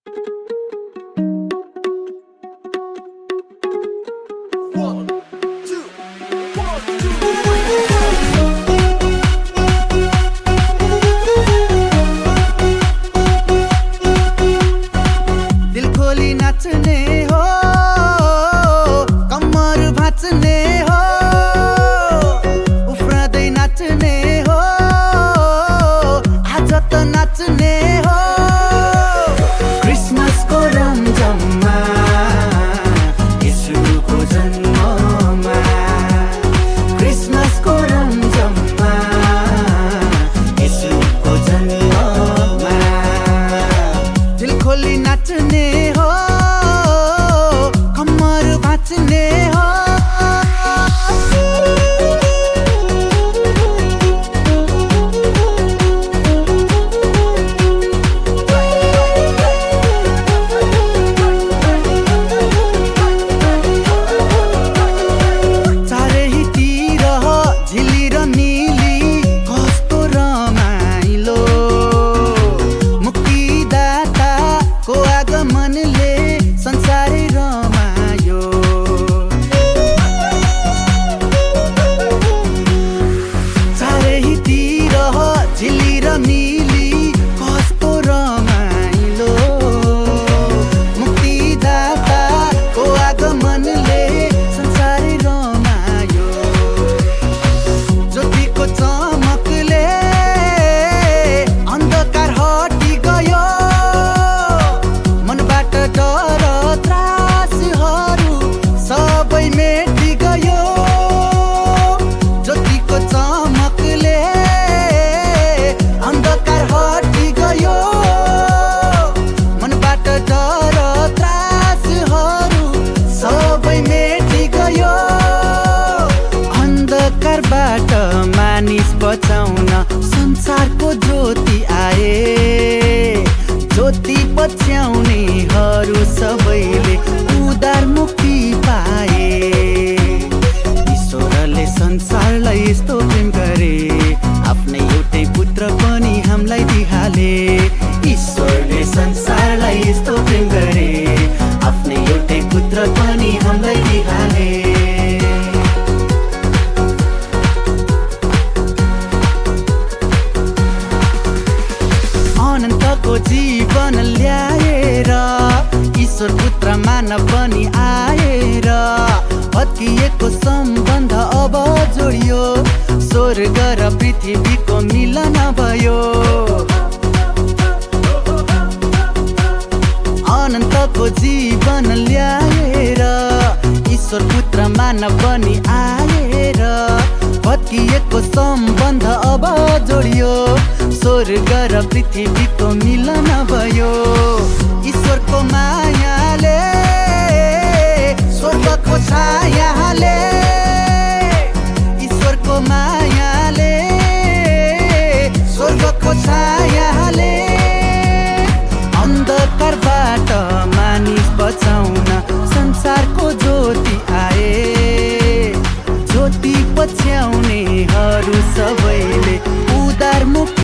दिल खोली नाच्ने हो, कम्मर भाँच्ने हो, उफ्रदै नाच्ने हो, आज त नाच्ने हो। क्रिसमसको रमझममा, येशूको जन्ममा, क्रिसमसको रमझममा, येशूको जन्ममा। दिल खोली नाच्ने हो, कम्मर भाँच्ने हो। चारैतिर झिली र नीली कस्तो रमाइलो, मुक्तिदाताको आगमनले संसारै रमायो। चारैतिर झिली र नीली कस्तो रमाइलो, मुक्तिदाताको आगमनले संसारै रमायो। ज्योतिको चमकले अन्धकार हटी गयो, मनबाट डर त्रासहरू सबै मेटी गयो। ज्योतिको चमकले अन्धकार हटी गयो, मनबाट डर त्रासहरू सबै मेटी गयो। अन्धकारबाट मानिस बचाउन संसारको ज्योति आए, ज्योति पछ्याउनेहरू सबैले उदार मुक्ति पाए। ईश्वरले संसारलाई यस्तो प्रेम गरे, आफ्नै एउटै पुत्र पनि हामीलाई दिहाले। ईश्वरले संसारलाई यस्तो प्रेम गरे, आफ्नै एउटै पुत्र पनि हामीलाई दिहाले। अनन्तको जीवन ल्याएर ईश्वर पुत्र मानव बनी आएर, भत्किएको सम्बन्ध अब जोडियो, स्वर्ग र पृथ्वीको मिलन भयो। अनन्तको जीवन ल्याएर ईश्वर पुत्र मानव बनी आएर, भत्किएको सम्बन्ध अब जोडियो, स्वर्ग र पृथ्वीको मिलन भयो। ईश्वरको मायाले, स्वर्गको छायाले, ईश्वरको मायाले, स्वर्गको छायाले, अन्धकारबाट मानिस बचाउन संसारको ज्योति आए। ज्योति पछ्याउनेहरू सबैले उदार मुक्ति